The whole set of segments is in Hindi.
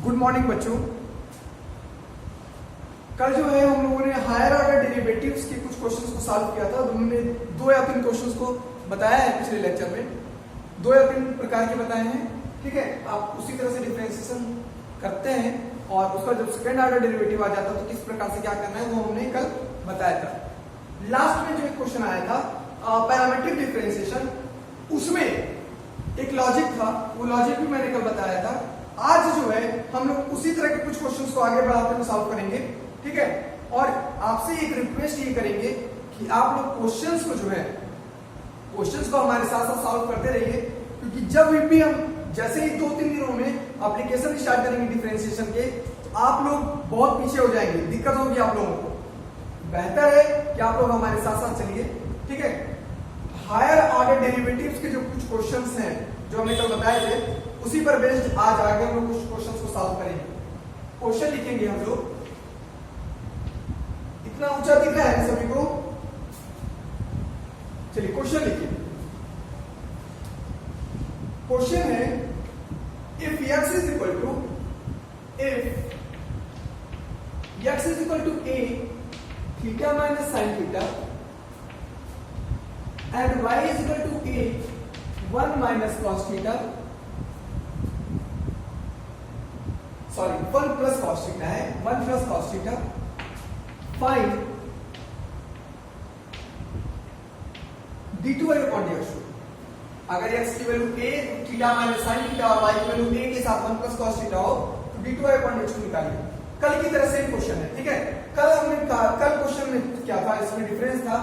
गुड मॉर्निंग बच्चों। कल जो है हम लोगों ने हायर ऑर्डर डेरिवेटिव्स के कुछ क्वेश्चंस को सॉल्व किया था। हमने 2 या 3 क्वेश्चंस को बताया है पिछले लेक्चर में, 2 या 3 प्रकार के बताए हैं। ठीक है, आप उसी तरह से डिफरेंशिएशन करते हैं और उसका जब सेकंड ऑर्डर डेरिवेटिव आ जाता है तो किस प्रकार से क्या करना है वो हमने कल बताया था। लास्ट में जो एक क्वेश्चन आया था पैरामीट्रिक डिफरेंशिएशन, उसमें एक लॉजिक था, वो लॉजिक भी मैंने कल बताया था। आज जो है हम लोग उसी तरह के कुछ क्वेश्चंस को आगे बढ़ाते हुए सॉल्व करेंगे। ठीक है, और आपसे एक रिक्वेस्ट ये करेंगे कि आप लोग क्वेश्चंस को जो है क्वेश्चंस को हमारे साथ साथ सॉल्व करते रहिए, क्योंकि जब भी हम जैसे ही 2-3 दिनों में एप्लीकेशन स्टार्ट करेंगे डिफरेंशिएशन के तो आप लोग बहुत पीछे हो जाएंगे, दिक्कत होगी आप लोगों को। बेहतर है कि आप लोग हमारे साथ साथ चलिए। ठीक है, हायर ऑर्डर डेरिवेटिव्स के जो कुछ क्वेश्चंस हैं जो हमने कल बताए थे उसी पर बेस्ड आज आगे हम लोग कुछ क्वेश्चंस को सॉल्व करेंगे। क्वेश्चन लिखेंगे हम लोग। इतना ऊंचा दिख रहा है सभी को? चलिए क्वेश्चन लिखिए। क्वेश्चन है if x is equal to a theta minus sine theta and y is equal to a 1 minus cos theta, sorry 1 plus cos theta है, 1 plus cos theta, find d2y upon dx। अगर x की value a theta minus sine theta और y की वैल्यू a के साथ 1 प्लस कॉस थीटा हो तो d2y अपॉन dx को निकालिए। कल की तरह सेम क्वेश्चन है। ठीक है, कल क्वेश्चन में क्या था, इसमें डिफरेंस था,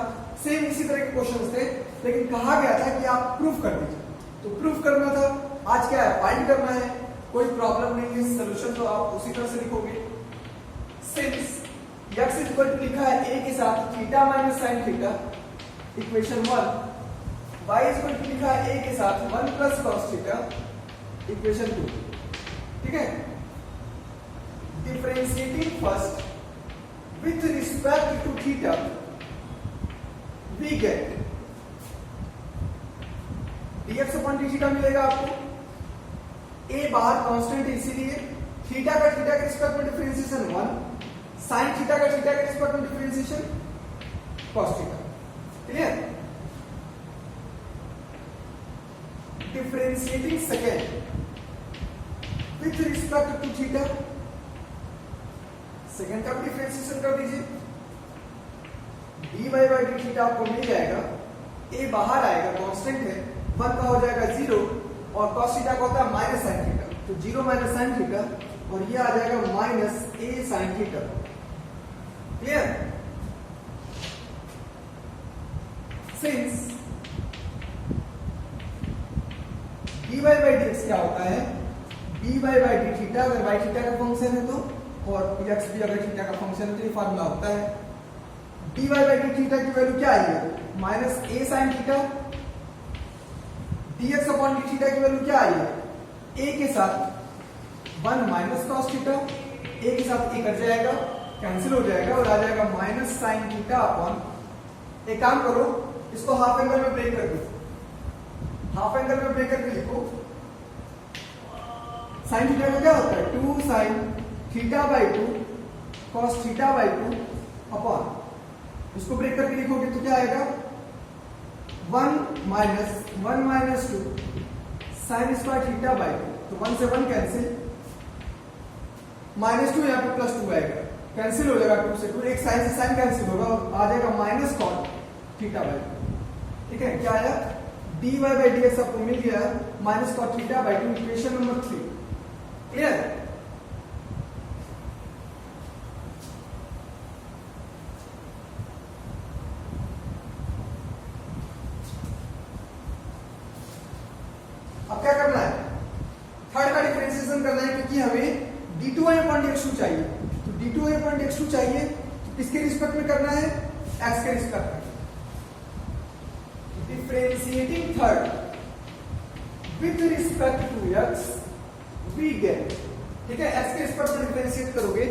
सेम इसी तरह के क्वेश्चंस थे, लेकिन कहा गया था कि आप प्रूफ कर दीजिए। तो प्रूफ करना था, आज क्या है, फाइंड करना है। कोई प्रॉब्लम नहीं है, सॉल्यूशन तो आप उसी तरह से लिखोगे। सिंस x इक्वल टू लिखा है a के साथ theta minus sine theta equation 1, y equal to लिखा है a के साथ 1 प्लस कॉस थीटा इक्वेशन 2। ठीक है, differentiating first with respect to theta we get dx upon d theta मिलेगा आपको। a बाहर कांस्टेंट है इसीलिए थीटा का थीटा के रिस्पेक्ट में डिफरेंशिएशन 1, साइन थीटा का थीटा के रिस्पेक्ट में differentiation cos theta. Clear? Differentiating second with respect to theta, second का डिफरेंशिएशन कर दीजिए। dy बाई डी थीटा आपको मिल जाएगा, a बाहर आएगा कांस्टेंट है, 1 का हो जाएगा 0 और cos थीटा का होता है माइनस साइन थीटा, तो 0 माइनस साइन थीटा और ये आ जाएगा minus a sine theta. Clear? Since dy by dx क्या होता है, dy बाई डी थीटा अगर y थीटा का फंक्शन है तो, और x भी अगर थीटा का फंक्शन है तो ये फार्मूला होता है। dy बाई डी थीटा की वैल्यू क्या आएगी, minus a sine theta, dx upon d theta की वैल्यू क्या आएगी, a के साथ 1 माइनस कॉस थीटा, a के साथ a कट जाएगा, कैंसिल हो जाएगा और आ जाएगा माइनस साइन थीटा अपॉन, एक काम करो इसको हाफ एंगल में ब्रेक कर दो, हाफ एंगल में ब्रेक करके लिखो। साइन थीटा का क्या होता है, 2 sine theta by 2 cos theta by 2 upon, इसको ब्रेक करके लिखोगे तो क्या आएगा, 1 minus 2 sine square theta by 2, तो 1 से 1 कैंसिल, माइनस 2 यहाँ पे प्लस 2 आएगा, कैंसिल हो जाएगा 2 से 2, एक साइन से साइन कैंसिल होगा और आ जाएगा माइनस कॉट थीटा बाई 2। ठीक है, क्या आया, dy बाई dx आपको मिल गया minus cot theta by 2, equation number 3। Clear? अब क्या करना है, थर्ड का डिफरेंशिएशन करना है, क्योंकि हमें d2y अपॉन dx2 चाहिए। तो d2y अपॉन dx2 चाहिए तो किसके रिस्पेक्ट में करना है, x के रिस्पेक्ट में। Differentiating third with respect to x we get. ठीक है, x के रिस्पेक्ट में डिफरेंशिएट करोगे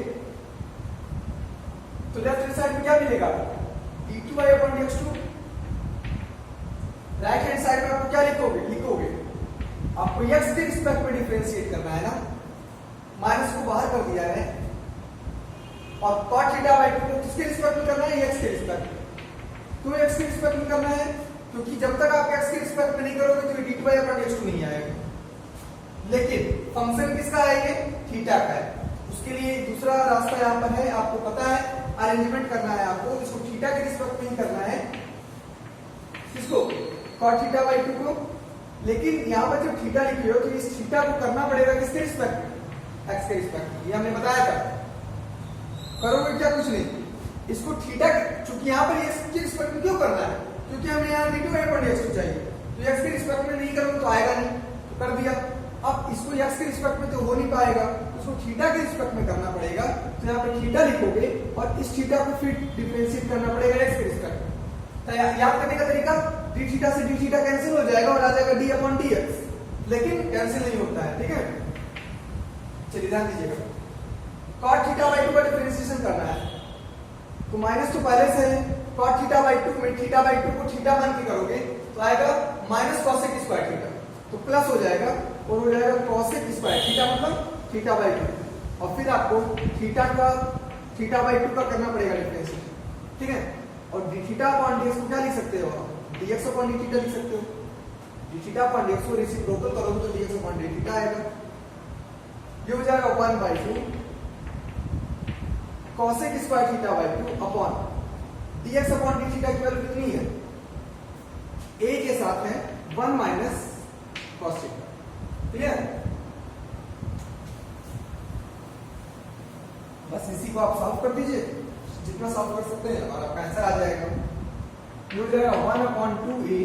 तो लेफ्ट हैंड साइड में क्या मिलेगा, d2y upon dx2, right hand side में आप क्या लिखोगे, आपको x के रिस्पेक्ट में डिफरेंशिएट करना है ना, माइनस को ऐसा कर दिया है, और cot थीटा बाई 2 को किसके रिस्पेक्ट में करना है, x के रिस्पेक्ट में। क्यों x के रिस्पेक्ट में करना है, क्योंकि जब तक आप x के रिस्पेक्ट में नहीं करोगे तो d2/x2 नहीं आएगा। लेकिन फंक्शन किसका है, ये थीटा का है। उसके लिए दूसरा रास्ता यहाँ पर है, आपको पता है, अरेंजमेंट करना है आपको, इसको थीटा के रिस्पेक्ट में ही करना है, किसको, cot थीटा बाई 2 को। लेकिन यहाँ पर जब थीटा लिखे हो तो इस थीटा को करना पड़ेगा किसके रिस्पेक्ट में, x के रिस्पेक्ट में। ये हमने बताया था, करोगे क्या, कुछ नहीं, इसको थीटा, चूंकि यहाँ पर x के रिस्पेक्ट में क्यों करना है, क्योंकि हमें यहाँ d2/x2 चाहिए, तो x के रिस्पेक्ट में नहीं करोगे तो आएगा नहीं, तो कर दिया। अब इसको x के रिस्पेक्ट में तो हो नहीं पाएगा, उसको थीटा के रिस्पेक्ट में करना पड़ेगा, तो यहाँ पे थीटा लिखोगे और इस थीटा को फिर डिफरेंशिएट करना पड़ेगा x के रिस्पेक्ट में। तो याद करने का तरीका, d थीटा से d थीटा कैंसिल हो जाएगा और आ जाएगा d/dx, लेकिन कैंसिल नहीं होता है, ठीक है। चलिए ध्यान दीजिएगा, cot थीटा बाई 2 का डिफरेंशिएशन करना है, तो माइनस तो पहले से है, cot थीटा बाई 2 में थीटा बाई 2 को थीटा मान के करोगे तो आएगा माइनस cosec स्क्वायर थीटा, तो प्लस हो जाएगा और हो जाएगा cosec स्क्वायर थीटा, मतलब थीटा बाई 2, और फिर आपको थीटा बाई 2 का करना पड़ेगा डिफरेंशिएशन, ठीक है। और d थीटा अपॉन dx को क्या लिख सकते हो आप, dx अपॉन d थीटा लिख सकते हो, d थीटा अपॉन dx को रेसिप्रोकल करोगे तो dx अपॉन d थीटा आएगा। ये हो जाएगा 1/2 cosec square theta by 2 upon dx upon d theta की वैल्यू कितनी है, a के साथ है 1 माइनस cos थीटा, क्लियर। बस इसी को आप सॉल्व कर दीजिए, जितना सॉल्व कर सकते हैं और आपका आंसर आ जाएगा। ये हो जाएगा 1/2a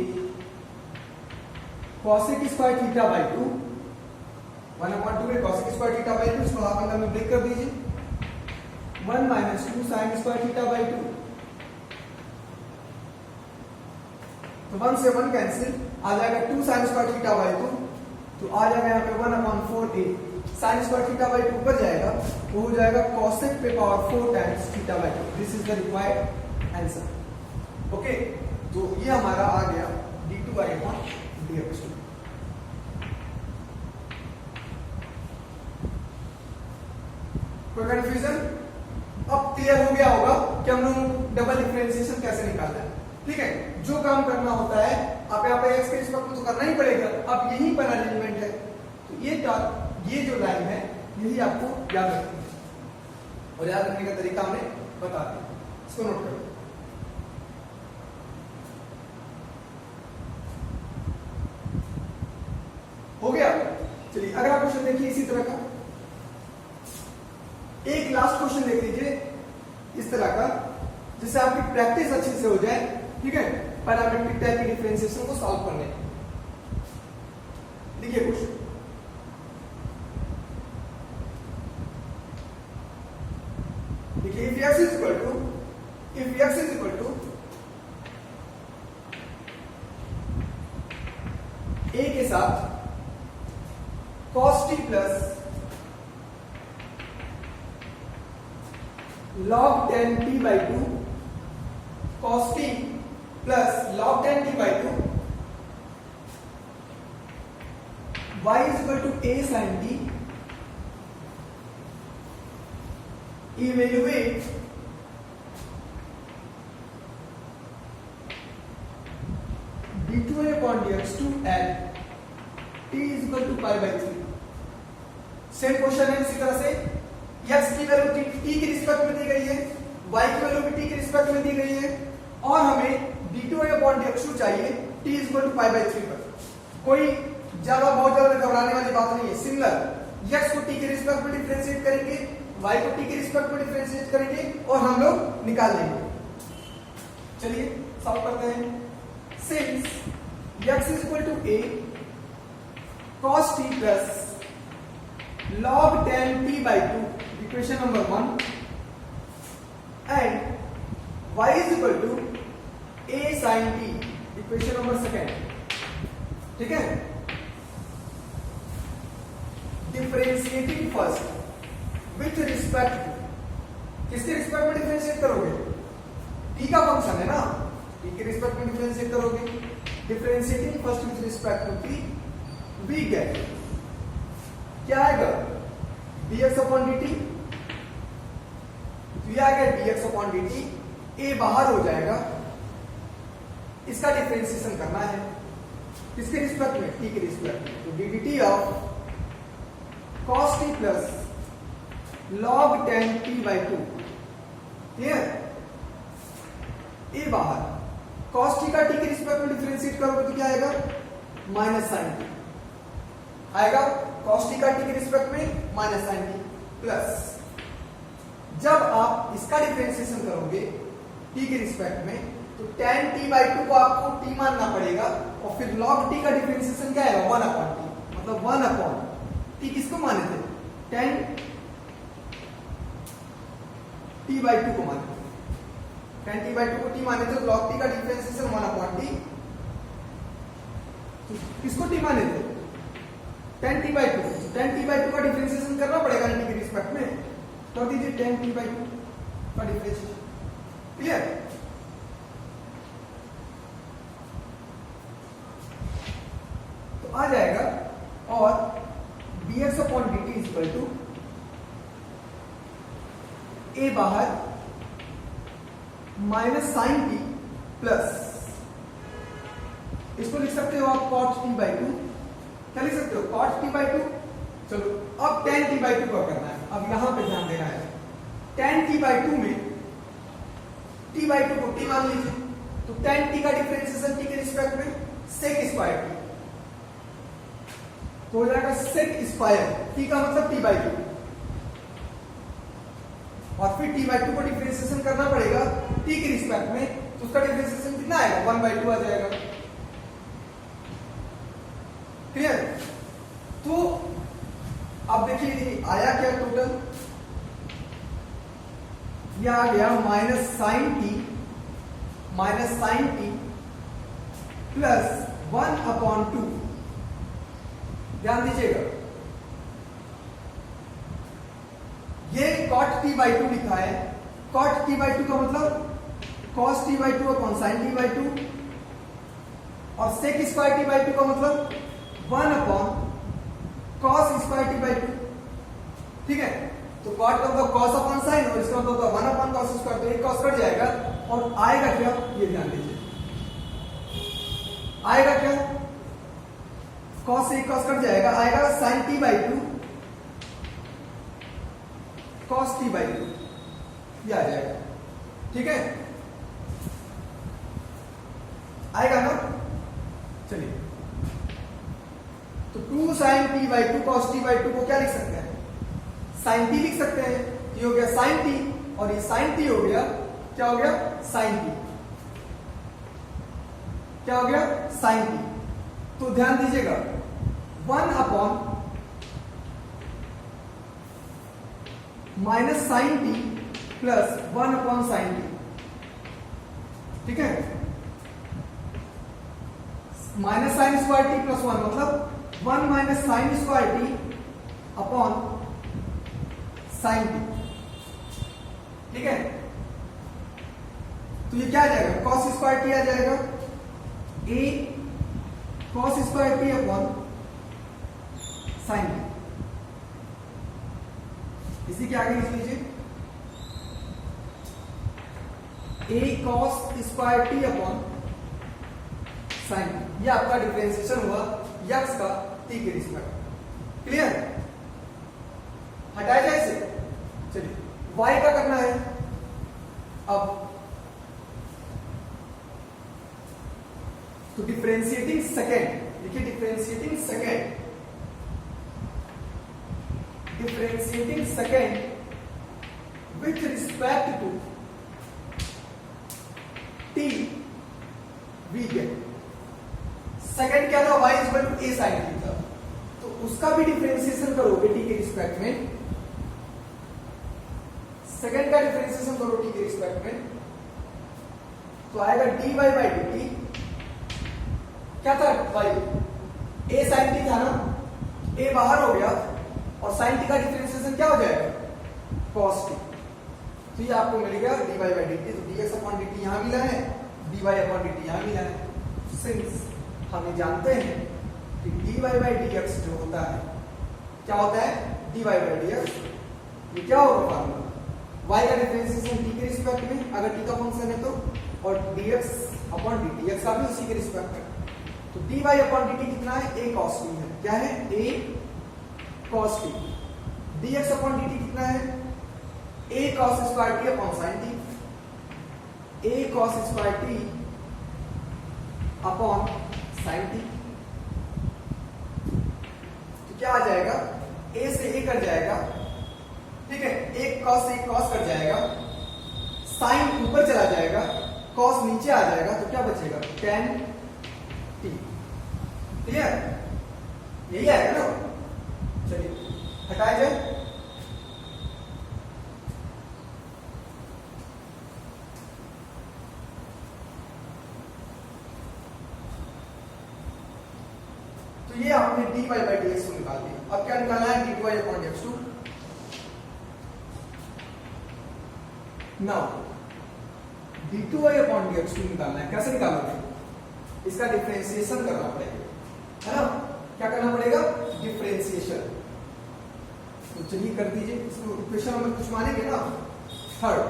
cosec square theta by 2, 1/2a cosec square theta by 2, इसको आप अंदर में ब्रेक कर दीजिए, 1 minus 2 sin square theta by 2, तो 1 से 1 कैंसिल, आ जाएगा 2 sin स्क्वायर थीटा बाई 2, तो आ जाएगा यहाँ पे 1/4a sin square theta by 2 ऊपर जाएगा, वो हो जाएगा cosec पे power 4 times theta by 2। This is the required answer, okay. तो ये हमारा आ गया d2/dx। कोई कंफ्यूजन, अब क्लियर हो गया होगा कि हम लोग डबल डिफरेंशिएशन कैसे निकालना है, ठीक है। जो काम करना होता है आप यहाँ पे x के रिस्पेक्ट में तो करना ही पड़ेगा, अब यहीं पर अरेंजमेंट है, तो ये जो लाइन है यही आपको याद रखनी है, और याद रखने का तरीका हमने बता दिया, इसको नोट करो। हो गया। चलिए अगला क्वेश्चन देखिए इसी तरह का, एक लास्ट क्वेश्चन देख लीजिए इस तरह का, जिससे आपकी प्रैक्टिस अच्छे से हो जाए, ठीक है, पैरामेट्रिक टाइप के डिफरेंशिएशन को सॉल्व करने। देखिए क्वेश्चन, देखिए if x is equal to a के साथ cos t plus log 10t by 2 cos t plus log 10t by 2 y is equal to a sin t, evaluate d2a upon dx2 at t is equal to pi by 3। Same question है, इसी तरह से x की वैल्यू t के रिस्पेक्ट में दी गई है, y की वैल्यू भी t के रिस्पेक्ट में दी गई है, और हमें d2a upon dx2 चाहिए t is equal to pi by 3 पर। कोई बहुत ज्यादा घबराने वाली बात नहीं है, सिमिलर x को t के रिस्पेक्ट में डिफरेंशिएट करेंगे, y को t के रिस्पेक्ट में डिफरेंशिएट करेंगे और हम लोग निकाल लेंगे। चलिए सॉल्व करते हैं। Since x is equal to a cos t plus log 10t by 2, equation number 1, and y is equal to a sin t, equation number 2, ठीक है। Differentiating first with respect to, किसके रिस्पेक्ट में डिफरेंशिएट करोगे, t का फंक्शन है ना, t के रिस्पेक्ट में डिफरेंशिएट करोगे। Differentiating first with respect to t, we get क्या आएगा, dx अपॉन dt, तो ये आ गया dx अपॉन dt, a बाहर हो जाएगा, इसका डिफरेंशिएशन करना है किसके रिस्पेक्ट में, t के रिस्पेक्ट में, तो ddt of cos t plus log tan t by 2, clear, a बाहर, cos t का t के रिस्पेक्ट में डिफरेंशिएट करोगे तो क्या आएगा, माइनस साइन t आएगा, cos t का t के रिस्पेक्ट में माइनस साइन t, प्लस जब आप इसका डिफरेंशिएशन करोगे t के रिस्पेक्ट में तो tan t by 2 को आपको t मानना पड़ेगा, और फिर log t का डिफरेंशिएशन क्या आएगा, 1 अपॉन t, मतलब 1 अपॉन t किसको माने थे, tan t by 2 को माने थे, tan t by 2 को t माने थे, तो log t का डिफरेंशिएशन 1 अपॉन t, तो किसको t माने थे, tan t by 2, tan t by 2 का डिफरेंशिएशन करना पड़ेगा t के रिस्पेक्ट में, तो दीजिए tan t by 2 का डिफरेंशिएशन, क्लियर। तो आ जाएगा, और dx upon dt is equal to a बाहर माइनस साइन t प्लस, इसको लिख सकते हो आप cot t by 2, क्या लिख सकते हो, cot t by 2। चलो अब tan t by 2 का करना है, अब यहां पे ध्यान देना है, tan t by 2 में t by 2 को t मान लीजिए, तो tan t का डिफरेंशिएशन t के रिस्पेक्ट में sec स्क्वायर t, तो हो जाएगा sec स्क्वायर t का मतलब t by 2, और फिर t by 2 को डिफरेंशिएशन करना पड़ेगा t के रिस्पेक्ट में, तो उसका डिफरेंशिएशन कितना आएगा, 1 by 2 आ जाएगा, क्लियर। तो अब देखिए आया क्या टोटल, यह आ गया minus sine t plus 1 upon 2, ध्यान दीजिएगा ये cot t by 2 लिखा है, cot t by 2 का मतलब cos t by 2 upon sin t by 2, और sec स्क्वायर t by 2 का मतलब 1 upon cos square t by 2, ठीक है। तो cot का मतलब cos अपॉन sin, और इसका मतलब 1 अपॉन cos स्क्वायर, तो एक cos कट जाएगा, और आएगा क्या, ये ध्यान दीजिए, आएगा क्या, cos से एक cos कट जाएगा, आएगा sin t by 2 cos t by 2, ये आ जाएगा, ठीक है, आएगा ना। चलिए, तो 2 sin t by 2 cos t by 2 को क्या लिख सकते हैं, sin t लिख सकते हैं, ये हो गया sin t, और ये sin t हो गया, क्या हो गया, sin t, क्या हो गया, sin t। तो ध्यान दीजिएगा 1 upon minus sine t plus 1 upon sine t, ठीक है, minus sine square t plus 1 मतलब 1 minus sine square t upon sine t, ठीक है। तो ये क्या आ जाएगा, कॉस स्क्वायर टी आ जाएगा, a cos square t upon sine t, इसी के आगे लिख लीजिए a cos square t upon sine t, ये आपका डिफरेंशिएशन हुआ यक्स का टी के रिस्पेक्ट, क्लियर, हटाया जाए इसे। चलिए y का करना है, अब तो डिफरेंशिएटिंग सेकेंड, देखिए differentiating second with respect to t we get second क्या था, y equal to a sin t था, तो उसका भी डिफरेंशिएशन करोगे t के रिस्पेक्ट में, सेकेंड का डिफरेंशिएशन करो t के रिस्पेक्ट में, तो आएगा dy by dt, क्या था y, a sin t था ना, a बाहर हो गया, और sin t का डिफरेंशिएशन क्या हो जाएगा, cos t, तो ये आपको मिल गया dy by dt, तो dx अपॉन dt यहां मिला है, dy अपॉन dt यहां मिला है, सिंस हमें जानते हैं कि dy by dx जो होता है क्या होता है dy बाई dx। ये क्या होगा फॉर्मूला, y का डिफरेंशिएशन t के रिस्पेक्ट में अगर t का फंक्शन है तो, और dx अपॉन dt x का भी उसी के रिस्पेक्ट में। तो dy अपॉन dt कितना है, a cos t है। क्या है, a cos t। dx upon dt कितना है, a cos square t upon sin t। a cos square t upon sin t। तो क्या आ जाएगा, a से a कट जाएगा, ठीक है, एक cos से एक cos कट जाएगा, sin ऊपर चला जाएगा, cos नीचे आ जाएगा, तो क्या बचेगा tan t। क्लियर, यही आएगा ना। चलिए हटाया जाए। तो ये आपने dy बाई dx को निकाल दिया। अब क्या निकालना है, dy upon dx2। Now d2y upon dx2 निकालना है। कैसे निकालोगे, इसका डिफरेंशिएशन करना पड़ेगा, है ना। क्या करना पड़ेगा, डिफरेंशिएशन। तो चलिए कर दीजिए इसको। इक्वेशन नंबर कुछ मानेंगे ना, थर्ड,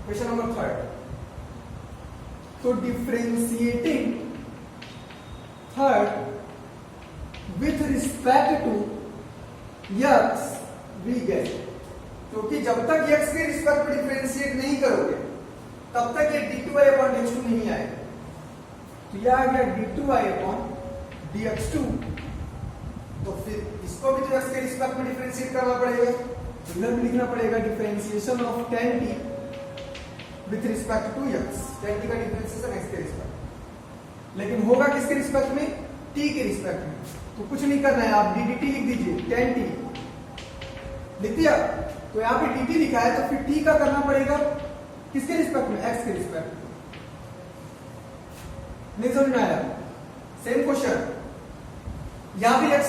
इक्वेशन नंबर थर्ड। तो differentiating third with respect to x we get, क्योंकि जब तक x के रिस्पेक्ट में डिफरेंशिएट नहीं करोगे तब तक ये d2y अपॉन dx2 नहीं आएगा। तो यह आ गया d2y अपॉन dx2। तो फिर इसको भी तो x के रिस्पेक्ट में डिफरेंशिएट करना पड़ेगा। इधर भी लिखना पड़ेगा differentiation of tan t with respect to x। tan t का डिफरेंशिएशन x के रिस्पेक्ट, लेकिन होगा किसके रिस्पेक्ट में, t के रिस्पेक्ट में। तो कुछ नहीं करना है, आप dt लिख दीजिए, tan t लिख दिया। तो यहाँ पे dt लिखा है, तो फिर t का करना पड़ेगा किसके रिस्पेक्ट में, x के रिस्पेक्ट में। नहीं समझ में आया, सेम क्वेश्चन। यहाँ पे x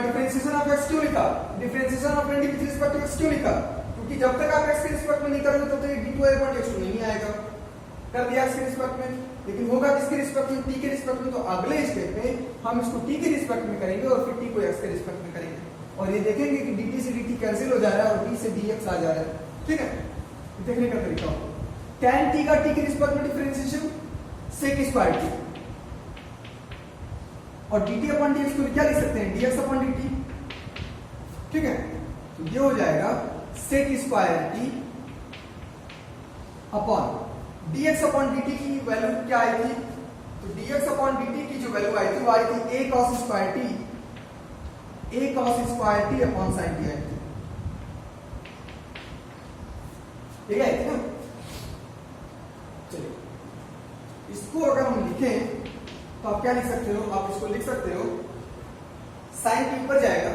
डिफरेंशिएशन ऑफ x क्यों लिखा, differentiation of tan t with respect to x क्यों लिखा, क्योंकि जब तक आप x के रिस्पेक्ट में नहीं करोगे तब तक d2y अपॉन dx2 नहीं आएगा। कर दिया x के रिस्पेक्ट में, लेकिन होगा किसके रिस्पेक्ट में, t के रिस्पेक्ट में। तो अगले स्टेप में हम इसको t के रिस्पेक्ट में करेंगे और फिर t को x के रिस्पेक्ट में करेंगे, और ये देखेंगे कि dt से dt कैंसिल हो जा रहा है और d से dx आ जा रहा है। ठीक है, देखने का तरीका हो। tan t का t के रिस्पेक्ट में डिफरेंशिएशन sec स्क्वायर t, और dt अपॉन dx को क्या लिख सकते हैं, dx अपॉन dt। ठीक है, तो ये हो जाएगा sec square t upon dx upon dt की वैल्यू क्या आई थी, तो dx अपॉन dt की जो वैल्यू आई थी वो आई थी a cos square t, a cos square t upon sin t आई थी। ठीक है, चलिए इसको अगर हम लिखें तो आप क्या लिख सकते हो, आप इसको लिख सकते हो sin t ऊपर जाएगा,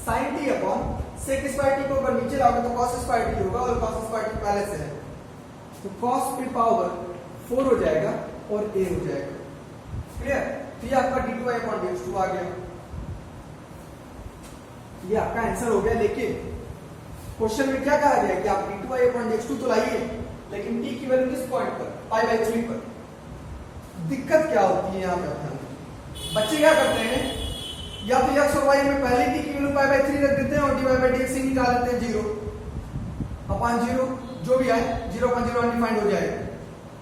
sin t upon sec square t को अगर नीचे लाओगे तो cos स्क्वायर t होगा, और cos स्क्वायर t पहले से है, तो cos की पावर 4 हो जाएगा और a हो जाएगा। क्लियर, तो ये आपका d2y अपॉन dx2 आ गया। ये आपका आंसर हो गया। लेकिन क्वेश्चन में क्या कहा गया कि आप d2y अपॉन dx2 तो लाइए, लेकिन t की वैल्यू किस पॉइंट पर, π/3 पर। दिक्कत क्या होती है यहाँ पे, बच्चे क्या करते हैं, या तो x और y में पहले t की वैल्यू π/3 रख देते हैं और dy/dx से निकाल देते हैं 0 अपॉन 0, जो भी आए 0 अपॉन 0 अनडिफाइंड हो जाएगा,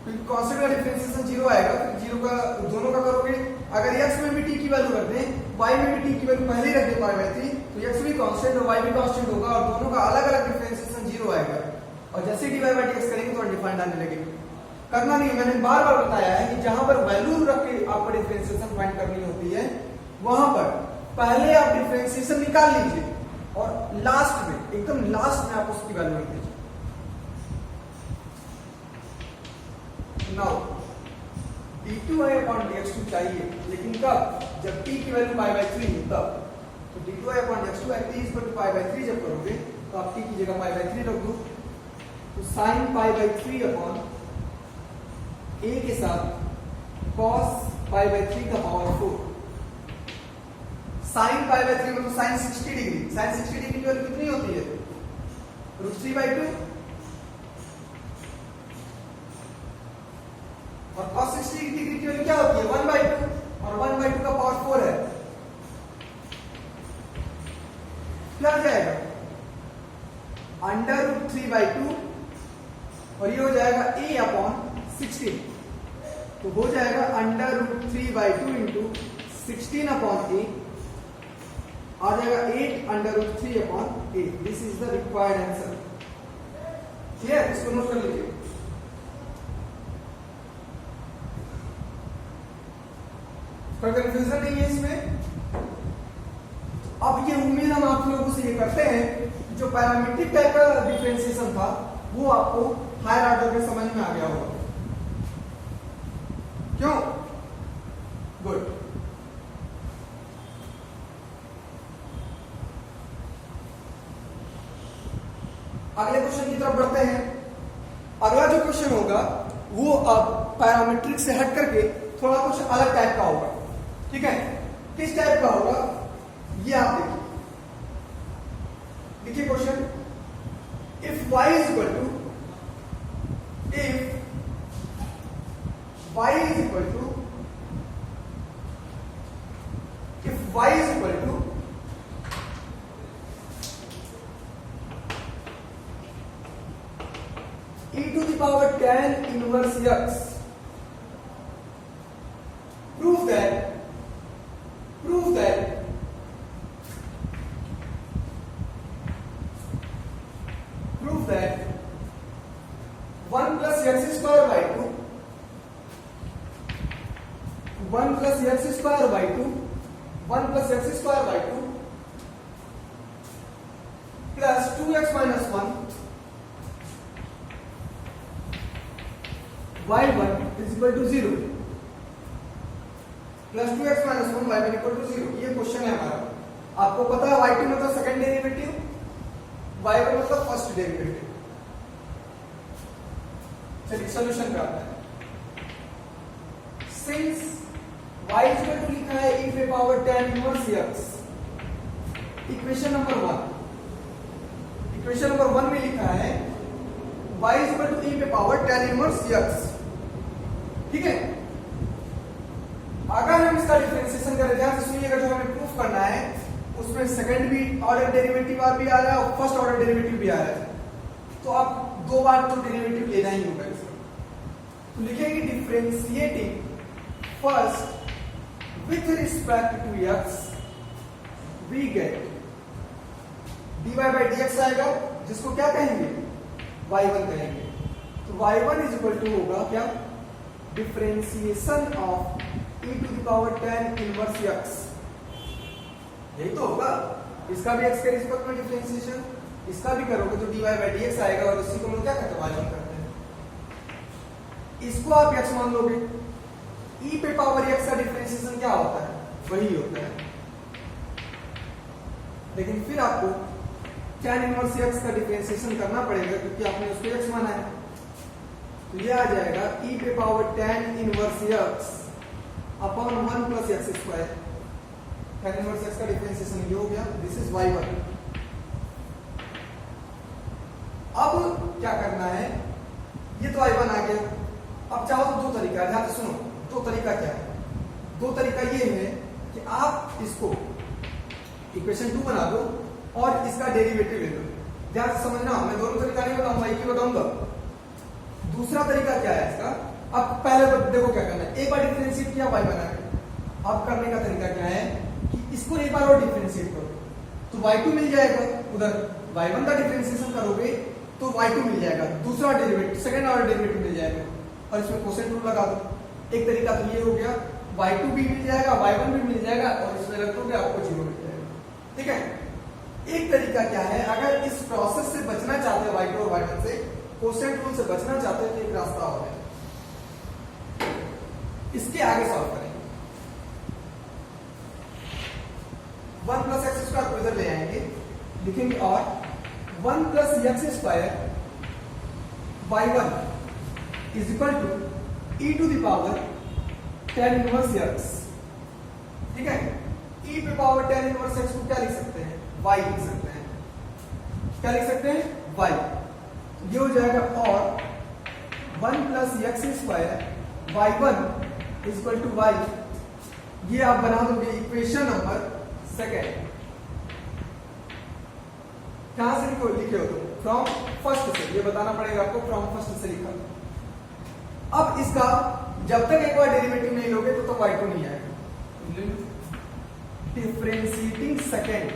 क्योंकि कांस्टेंट का डिफरेंशिएशन 0 आएगा। फिर 0 का दोनों का करोगे, अगर x में भी t की वैल्यू रख दें, y में भी t की वैल्यू पहले ही रख दे π/3, तो x भी कांस्टेंट और y भी कांस्टेंट होगा, और दोनों का अलग अलग डिफरेंशिएशन 0 आएगा, और जैसे dy/dx करेंगे तो अनडिफाइंड आने लगेगा। करना नहीं है, मैंने बार बार बताया है कि जहां पर वैल्यू रख के आपको डिफरेंशिएशन फाइंड करनी होती है, वहां पर पहले आप डिफरेंशिएशन निकाल लीजिए और लास्ट में, एकदम लास्ट में आप उसकी वैल्यू रख दीजिए। नाउ d2y अपॉन dx2 चाहिए, लेकिन कब, जब t की वैल्यू π/3 हो तब। तो d2y upon dx2 t is equal to π/3 जब करोगे तो आप t की जगह π/3 रख दो, तो sin π/3 अपॉन a के साथ cos π/3 का पावर 4। sin π/3 मतलब sin 60 डिग्री, sin 60 डिग्री की वैल्यू कितनी होती है, √3/2, और cos 60 डिग्री की वैल्यू क्या होती है, 1/2, और 1/2 का पावर 4 है, क्या आ जाएगा √3/2 और ये हो जाएगा a/16, तो हो जाएगा √3/2 इंटू 16/a आ जाएगा 8√3/a। This is the required answer. Clear? इसको नोट कर लीजिए। कोई कंफ्यूजन नहीं है इसमें? अब ये उम्मीद हम आप लोगों से ये करते हैं जो पैरामीट्रिक टाइप का डिफरेंशिएशन था वो आपको हायर ऑर्डर में समझ में आ गया होगा। क्यों? गुड। अगले क्वेश्चन की तरफ बढ़ते हैं। अगला जो क्वेश्चन होगा वो अब पैरामीट्रिक से हट करके थोड़ा कुछ अलग टाइप का होगा। ठीक है? किस टाइप का होगा ये आप देखिए। देखिए question, if y is equal to e to the power tan inverse x, prove that 1 plus x square by 2 1 plus x square by 2 plus 2x minus 1 y1 is equal to 0 plus 2x minus 1 y1 equal to 0। ये क्वेश्चन है हमारा। आपको पता है y2 मतलब सेकंड डेरिवेटिव, y1 मतलब फर्स्ट डेरिवेटिव। चलिए सॉल्यूशन पे आते हैं। Since y is equal to लिखा है e पे power tan inverse x, equation number 1 में लिखा है y is equal to e पे पावर tan इनवर्स x। ठीक है? अगर हम इसका डिफरेंशिएशन करें, ध्यान से सुनिएगा, जो हमें प्रूफ करना है उसमें सेकंड भी ऑर्डर डेरिवेटिव भी आ रहा है और फर्स्ट ऑर्डर डेरिवेटिव भी आ रहा है, तो आप दो बार तो डेरिवेटिव लेना ही होगा इसका। तो लिखेंगे differentiating first with respect to x we get dy/dx आएगा, जिसको क्या कहेंगे y1 कहेंगे। तो y1 इज इक्वल टू होगा क्या differentiation of e to the power tan inverse x। यही तो होगा। इसका भी x के रिस्पेक्ट में डिफरेंशिएशन, इसका भी करोगे तो dy/dx आएगा और इसी को हम क्या करते हैं y1 करते हैं। इसको आप x मान लोगे, e पे पावर x का डिफरेंशिएशन क्या होता है वही होता है, लेकिन फिर आपको tan इनवर्स x का डिफरेंशिएशन करना पड़ेगा क्योंकि आपने उसको x माना है। तो ये आ जाएगा e पे power tan inverse x upon 1 plus x square. tan inverse x का डिफरेंशिएशन ये हो गया, दिस इज y1। अब क्या करना है, ये तो y1 आ गया। अब चाहो तो दो तरीका है, ध्यान से सुनो। दो तरीका क्या है? दो तरीका ये है कि आप इसको इक्वेशन 2 बना दो और इसका डेरिवेटिव ले लो। ध्यान से समझना, मैं दोनों तरीका नहीं बताऊंगा, एक ही बताऊंगा। दूसरा तरीका क्या है इसका, अब पहले देखो क्या करना है, एक बार डिफरेंशिएट किया y बना के। अब करने का तरीका क्या है कि इसको एक बार और डिफरेंशिएट करो तो y2 मिल जाएगा, उधर y1 का डिफरेंशिएशन करोगे तो y2 मिल जाएगा, दूसरा डेरिवेटिव सेकंड ऑर्डर डेरिवेटिव मिल जाएगा और इसमें कोसेंट रूल लगा दो। एक तरीका तो ये हो गया, y2 भी मिल जाएगा, y1 भी मिल जाएगा और इसमें रख दोगे आपको 0 मिल जाएगा। ठीक है? एक तरीका क्या है, अगर इस प्रोसेस से बचना चाहते हैं y2 और y1 से, कोसेंट रूल से बचना चाहते हैं तो एक रास्ता और है, इसके आगे सॉल्व करेंगे। 1 प्लस एक्स स्क्वायर को इधर ले आएंगे, लिखेंगे और 1 plus x square y1 is equal to e to the power tan inverse x। ठीक है? e पे पावर tan इनवर्स x को क्या लिख सकते हैं, y लिख सकते हैं। क्या लिख सकते हैं, y। ये हो जाएगा और 1 plus x square y1 is equal to y। ये आप बना दोगे इक्वेशन नंबर सेकेंड। कहां से लिखे हो तुम? फ्रॉम फर्स्ट से, ये बताना पड़ेगा आपको, फ्रॉम फर्स्ट से लिखा। अब इसका जब तक एक बार डेरिवेटिव नहीं लोगे तो y2 नहीं आएगा। Differentiating second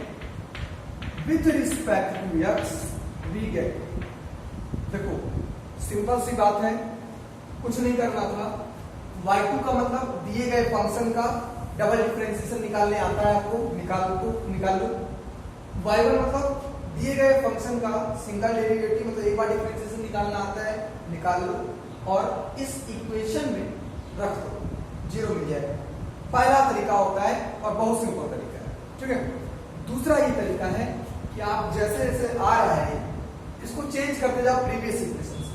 with respect to x we get, देखो सिंपल सी बात है, कुछ नहीं करना था। y2 का मतलब दिए गए फंक्शन का डबल डिफरेंशिएशन निकालने आता है आपको, निकाल लो। y1 मतलब दिए गए फंक्शन का सिंगल डेरिवेटिव, मतलब एक बार डिफरेंशिएशन निकालना आता है, निकाल लो और इस इक्वेशन में रख दो, 0 मिल जाएगा। पहला तरीका होता है और बहुत सिंपल तरीका है, ठीक है। दूसरा ये तरीका है कि आप जैसे जैसे आ रहा है इसको चेंज करते जाओ प्रीवियस इक्वेशन से,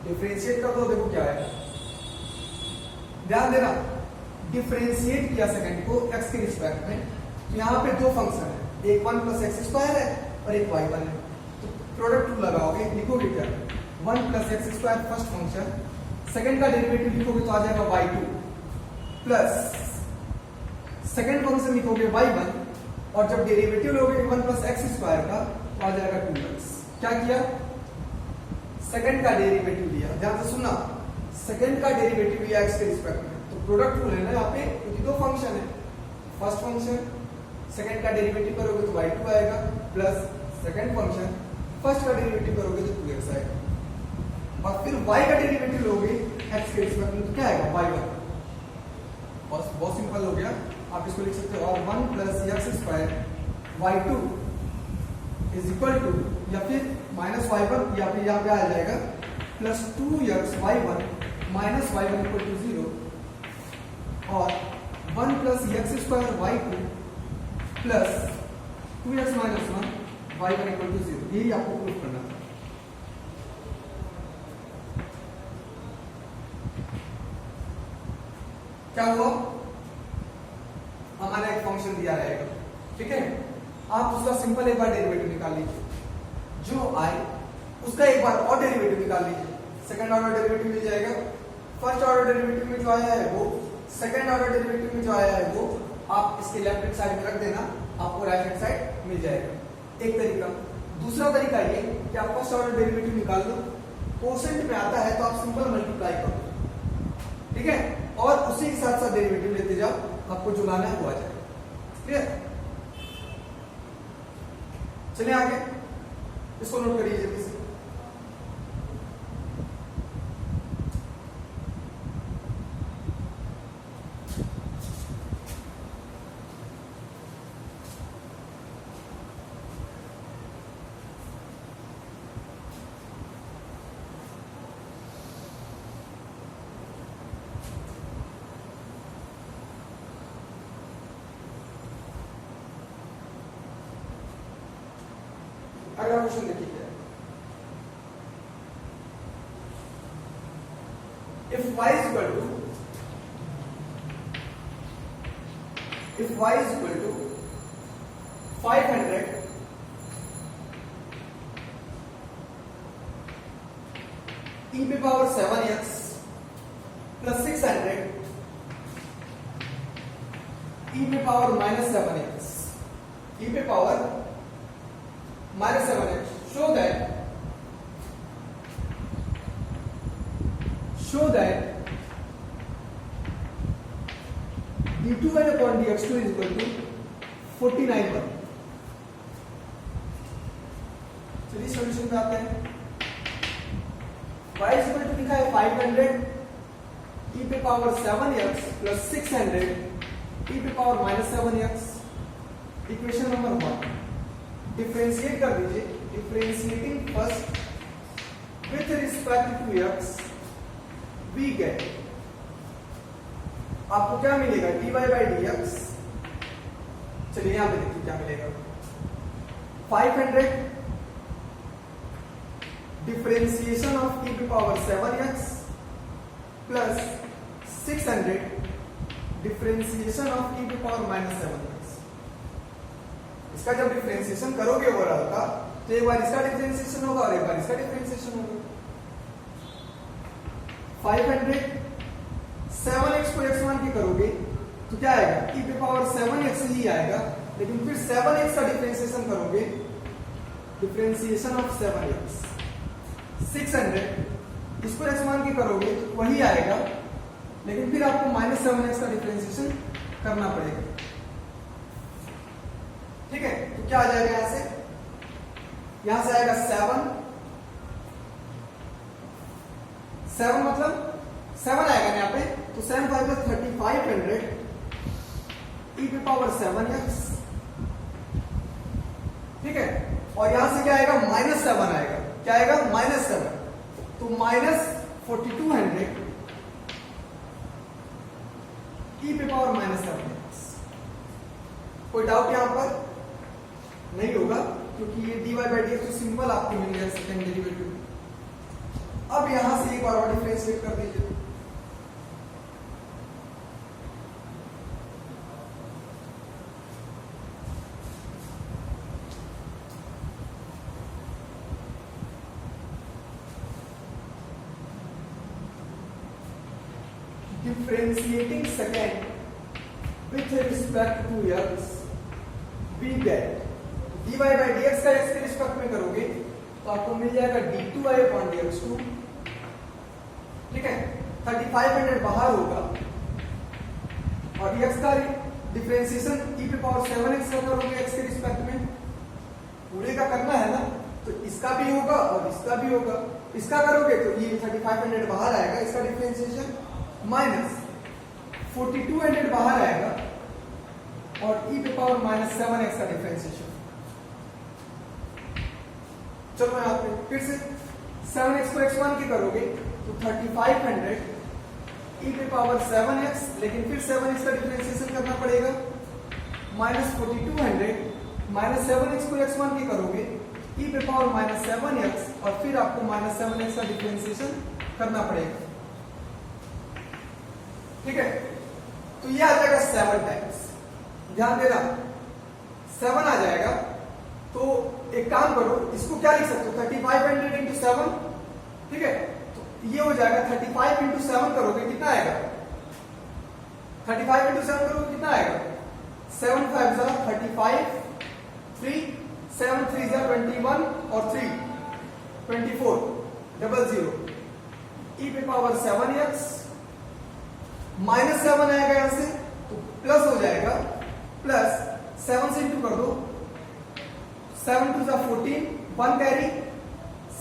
डिफरेंशिएट कर दो, देखो क्या है। ध्यान देना, डिफरेंशिएट किया सेकंड को x के रिस्पेक्ट में, यहाँ पे दो फंक्शन है, एक 1 + x² है और एक y1 है, तो प्रोडक्ट टू लगाओगे, लिखोगे क्या? 1 + x² फर्स्ट फंक्शन, सेकंड का डेरिवेटिव लिखोगे तो आ जाएगा y2 प्लस सेकंड फंक्शन लिखोगे y1, और जब डेरिवेटिव लोगे 1 + x² का तो आ जाएगा 2x। क्या किया? सेकंड का डेरिवेटिव लिया, ध्यान से सुनना, सेकंड का डेरिवेटिव लिया x के रिस्पेक्ट में, तो प्रोडक्ट टू लेना यहाँ पे, क्योंकि दो फंक्शन है, फर्स्ट फंक्शन सेकंड का डेरिवेटिव करोगे तो y2 आएगा, प्लस सेकंड फंक्शन फर्स्ट का डेरिवेटिव करोगे तो 2x आएगा, और फिर y का डेरिवेटिव लोगे x के रिस्पेक्ट में तो क्या आएगा? y1। बस बहुत सिंपल हो गया, आप इसको लिख सकते हो, और 1 + x² y2 is equal to, या फिर -y1, या फिर यहाँ पे आ जाएगा plus 2x y1 minus y1 equal to 0, और 1 + x² y2 plus 2x - 1 y1 equal to 0, यही आपको प्रूफ करना था। क्या हुआ? हमारा एक फंक्शन दिया रहेगा, ठीक है, आप उसका सिंपल एक बार डेरिवेटिव निकाल लीजिए, जो आए उसका एक बार और डेरिवेटिव निकाल लीजिए, सेकंड ऑर्डर डेरिवेटिव मिल जाएगा। फर्स्ट ऑर्डर डेरिवेटिव में जो आया है वो, सेकंड ऑर्डर डेरिवेटिव में जो आया है वो आप इसके लेफ्ट हैंड साइड में रख देना, आपको राइट हैंड साइड मिल जाएगा, एक तरीका। दूसरा तरीका ये कि आप फर्स्ट ऑर्डर डेरिवेटिव निकाल लो, कोसेंट में आता है तो आप सिंपल मल्टीप्लाई कर दो, ठीक है, और उसी के साथ साथ डेरिवेटिव लेते जाओ, आपको जो लाना है वो आ जाएगा। क्लियर? चलिए आगे, इसको नोट करिए जल्दी से। अगला क्वेश्चन देखिए क्या है। If y is equal to 500 e to the power 7x plus 600 e to the power -7x e to the power -7x, show that d2y upon dx2 is equal to 49/1। चलिए सॉल्यूशन पे आते हैं। y is equal to लिखा है 500 e पे पावर 7x प्लस 600 e पे power -7x, equation number 1 differentiate कर दीजिए। Differentiating first with respect to x we get, आपको क्या मिलेगा? dy/dx। चलिए यहां पे देखिए क्या मिलेगा। 500 differentiation of e to power 7x plus 600 differentiation of e to power -7x। इसका जब डिफरेंशिएशन करोगे ओवरऑल का, तो एक बार इसका डिफरेंशिएशन होगा और एक बार इसका डिफरेंशिएशन होगा। 500 7x को x मान के करोगे तो क्या आएगा? e पे पावर 7x ही आएगा, लेकिन फिर 7x का डिफरेंशिएशन करोगे डिफरेंशिएशन ऑफ 7x 600, इसको x मान के करोगे तो वही आएगा, लेकिन फिर आपको -7x का डिफरेंशिएशन करना पड़ेगा। ठीक है, तो क्या आ जाएगा यहां से आएगा 7 मतलब 7 आएगा ना यहाँ पे, तो 7 5 3500 e पे पावर 7x। ठीक है, और यहां से क्या आएगा -7 आएगा, क्या आएगा -7, तो -4200 e पे पावर -7x। कोई डाउट यहां पर नहीं होगा, क्योंकि ये dy बाई डी तो सिंपल आपको मिल गया सेकेंड डेरिवेटिव। अब यहां से एक बार डिफरेंशिएट कर दीजिए। Differentiating second with respect to x, we get dy by dx का x के रिस्पेक्ट में करोगे तो आपको मिल जाएगा d2y upon dx2। ठीक है, 3500 बाहर होगा और x का डिफरेंशिएशन e पे पावर 7x का करोगे x के रिस्पेक्ट में, पूरे का करना है ना, तो इसका भी होगा और इसका भी होगा। इसका करोगे तो ये 3500 बाहर आएगा, इसका डिफरेंशिएशन -4200 बाहर आएगा और e पे पावर -7x का डिफरेंशिएशन। चलो यहाँ पे फिर से 7x को x मान के करोगे तो 3500 e पे पावर 7x, लेकिन फिर 7x का डिफरेंशिएशन करना पड़ेगा, -4200 7x को x मान के करोगे e पे पावर -7x, और फिर आपको -7x का डिफरेंशिएशन करना पड़ेगा। ठीक है, तो ये आ जाएगा 7 टाइम्स, ध्यान देना 7 आ जाएगा। तो एक काम करो, इसको क्या लिख सकते हो 3500 इंटू 7। ठीक है, तो ये हो जाएगा 35 इंटू 7 करोगे कितना आएगा, 35 इंटू 7 करोगे कितना आएगा, 7 5 जा 35, 3 7 3 जा 21 और 3 24 00 e पे पावर 7x -7 आएगा यहां से, तो प्लस हो जाएगा, प्लस 7 से इंटू कर दो, 7 2 जा 14, 1 कैरी,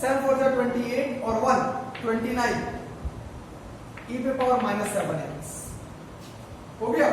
7 4 जा 28 और 1 29 e पे पावर -7x हो गया।